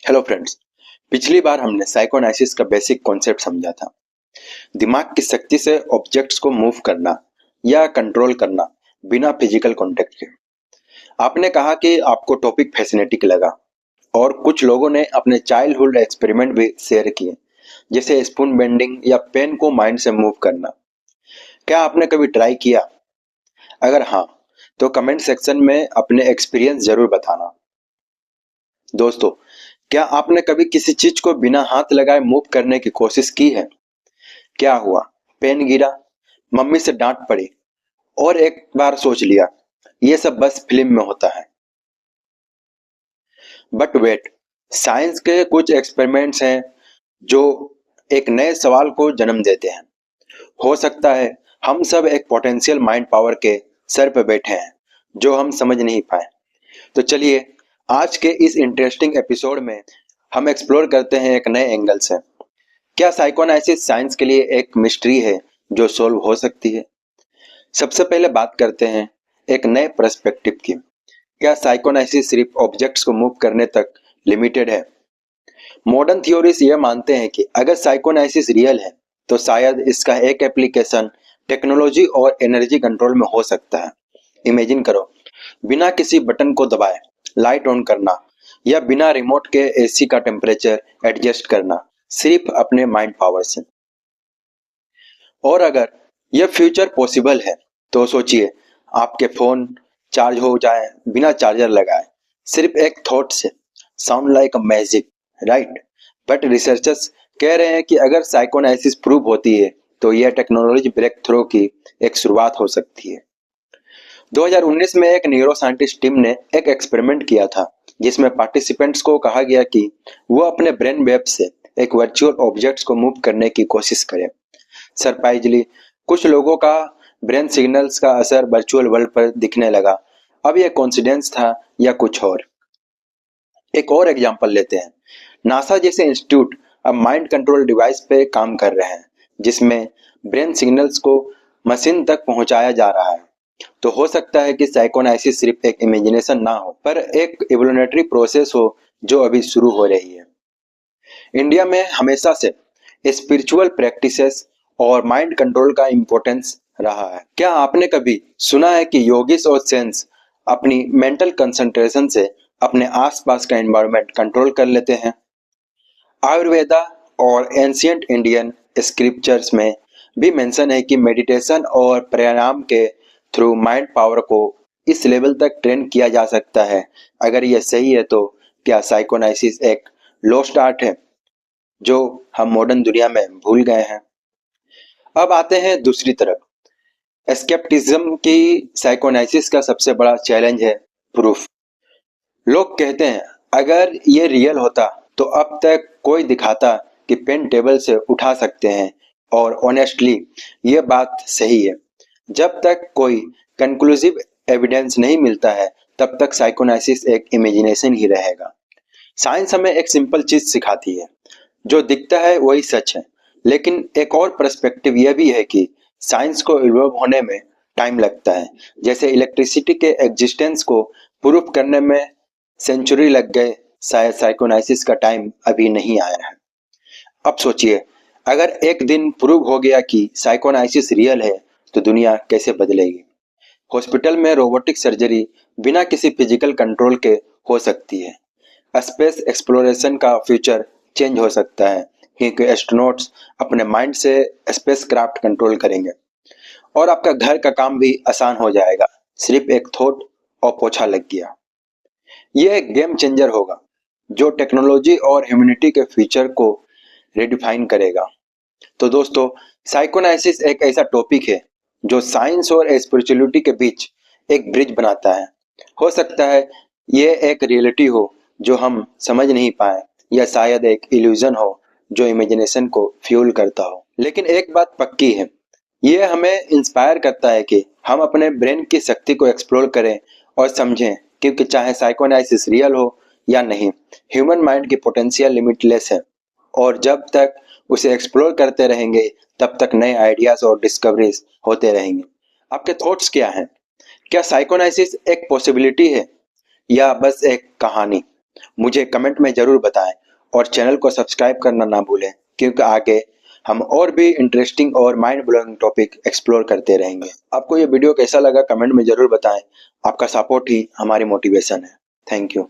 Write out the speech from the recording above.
Hello friends. पिछली बार हमने psychoanalysis का बेसिक कॉन्सेप्ट समझा था। दिमाग की शक्ति से ऑब्जेक्ट्स को मूव करना या कंट्रोल करना बिना फिजिकल कांटेक्ट के। आपने कहा कि आपको टॉपिक फैसिनेटिंग लगा और कुछ लोगों ने अपने चाइल्डहुड एक्सपेरिमेंट भी शेयर किए, जैसे स्पून बेंडिंग या पेन को माइंड से मूव करना। क्या आपने कभी ट्राई किया? अगर हाँ, तो कमेंट सेक्शन में अपने एक्सपीरियंस जरूर बताना। दोस्तों, क्या आपने कभी किसी चीज को बिना हाथ लगाए मूव करने की कोशिश की है? क्या हुआ? पेन गिरा, मम्मी से डांट पड़ी और एक बार सोच लिया ये सब बस फिल्म में होता है। बट वेट, साइंस के कुछ एक्सपेरिमेंट्स हैं जो एक नए सवाल को जन्म देते हैं। हो सकता है हम सब एक पोटेंशियल माइंड पावर के सर पर बैठे हैं जो हम समझ नहीं पाए। तो चलिए, आज के इस इंटरेस्टिंग एपिसोड में हम एक्सप्लोर करते हैं एक नए एंगल से। क्या साइकोएनालिसिस साइंस के लिए एक मिस्ट्री है जो सोल्व हो सकती है? सबसे पहले बात करते हैं एक नए पर्सपेक्टिव की। क्या साइकोएनालिसिस सिर्फ ऑब्जेक्ट्स को मूव करने तक लिमिटेड है? मॉडर्न थ्योरीज ये मानते हैं कि अगर साइकोएनालिसिस रियल है तो शायद इसका एक एप्लीकेशन टेक्नोलॉजी और एनर्जी कंट्रोल में हो सकता है। इमेजिन करो, बिना किसी बटन को दबाए लाइट ऑन करना या बिना रिमोट के एसी का टेम्परेचर एडजस्ट करना, सिर्फ अपने माइंड पावर से। और अगर यह फ्यूचर पॉसिबल है तो सोचिए, आपके फोन चार्ज हो जाए बिना चार्जर लगाए, सिर्फ एक थॉट से। Sound like a magic, right? But researchers कह रहे हैं कि अगर साइकोएनालिसिस प्रूव होती है तो यह टेक्नोलॉजी ब्रेक थ्रू की एक शुरुआत हो सकती है। 2019 में एक न्यूरो साइंटिस्ट टीम ने एक एक्सपेरिमेंट किया था जिसमें पार्टिसिपेंट्स को कहा गया कि वो अपने ब्रेन वेव से एक वर्चुअल ऑब्जेक्ट्स को मूव करने की कोशिश करें। सरप्राइजली, कुछ लोगों का ब्रेन सिग्नल्स का असर वर्चुअल वर्ल्ड पर दिखने लगा। अब यह कोइंसिडेंस था या कुछ और? एक और एग्जांपल लेते हैं। नासा जैसे इंस्टीट्यूट अब माइंड कंट्रोल डिवाइस पे काम कर रहे हैं जिसमें ब्रेन सिग्नल्स को मशीन तक पहुंचाया जा रहा है। तो हो सकता है कि साइकोएनालिसिस सिर्फ एक इमेजिनेशन ना हो, पर एक इवोल्यूशनरी प्रोसेस हो जो अभी शुरू हो रही है। इंडिया में हमेशा से स्पिरिचुअल प्रैक्टिसेस और माइंड कंट्रोल का इम्पोर्टेंस रहा है। क्या आपने कभी सुना है कि योगिस और सेंस अपनी मेंटल कंसंट्रेशन से अपने आसपास का एनवायरनमेंट कंट्रोल कर लेते हैं? आयुर्वेदा और एंशिएंट इंडियन स्क्रिप्चर्स में भी मेंशन है कि मेडिटेशन और प्राणायाम के थ्रू माइंड पावर को इस लेवल तक ट्रेन किया जा सकता है। अगर यह सही है तो क्या साइकोएनालिसिस एक लॉस्ट आर्ट है जो हम मॉडर्न दुनिया में भूल गए हैं? अब आते हैं दूसरी तरफ, एस्केप्टिज्म की। साइकोएनालिसिस का सबसे बड़ा चैलेंज है प्रूफ। लोग कहते हैं अगर ये रियल होता तो अब तक कोई दिखाता कि पेन टेबल से उठा सकते हैं, और ऑनेस्टली ये बात सही है। जब तक कोई कंक्लूसिव एविडेंस नहीं मिलता है तब तक साइकोएनालिसिस एक इमेजिनेशन ही रहेगा। साइंस हमें एक सिंपल चीज सिखाती है, जो दिखता है वही सच है। लेकिन एक और पर्सपेक्टिव यह भी है कि साइंस को इवॉल्व होने में टाइम लगता है। जैसे इलेक्ट्रिसिटी के एग्जिस्टेंस को प्रूफ करने में सेंचुरी लग गए, शायद साइकोएनालिसिस का टाइम अभी नहीं आया है। अब सोचिए, अगर एक दिन प्रूव हो गया कि साइकोएनालिसिस रियल है तो दुनिया कैसे बदलेगी? हॉस्पिटल में रोबोटिक सर्जरी बिना किसी फिजिकल कंट्रोल के हो सकती है। स्पेस एक्सप्लोरेशन का फ्यूचर चेंज हो सकता है क्योंकि एस्ट्रोनॉट्स अपने माइंड से स्पेस क्राफ्ट कंट्रोल करेंगे और आपका घर का काम भी आसान हो जाएगा, सिर्फ एक थॉट और पोछा लग गया। यह एक गेम चेंजर होगा जो टेक्नोलॉजी और ह्यूमैनिटी के फ्यूचर को रिडिफाइन करेगा। तो दोस्तों, साइकोएनालिसिस एक ऐसा टॉपिक है जो साइंस और स्पिरिचुअलिटी के बीच एक ब्रिज बनाता है। हो सकता है ये एक रियलिटी हो जो हम समझ नहीं पाए, या शायद एक इल्यूजन हो जो इमेजिनेशन को फ्यूल करता हो। लेकिन एक बात पक्की है, ये हमें इंस्पायर करता है कि हम अपने ब्रेन की शक्ति को एक्सप्लोर करें और समझें, क्योंकि चाहे साइकोएनालिसिस रियल हो या नहीं, ह्यूमन माइंड की पोटेंशियल लिमिटलेस है और जब तक उसे एक्सप्लोर करते रहेंगे तब तक नए आइडियाज और डिस्कवरीज होते रहेंगे। आपके थॉट्स क्या हैं? क्या साइकोएनालिसिस एक पॉसिबिलिटी है या बस एक कहानी? मुझे कमेंट में ज़रूर बताएं और चैनल को सब्सक्राइब करना ना भूलें, क्योंकि आगे हम और भी इंटरेस्टिंग और माइंड ब्लोइंग टॉपिक एक्सप्लोर करते रहेंगे। आपको ये वीडियो कैसा लगा कमेंट में ज़रूर बताएं। आपका सपोर्ट ही हमारी मोटिवेशन है। Thank you.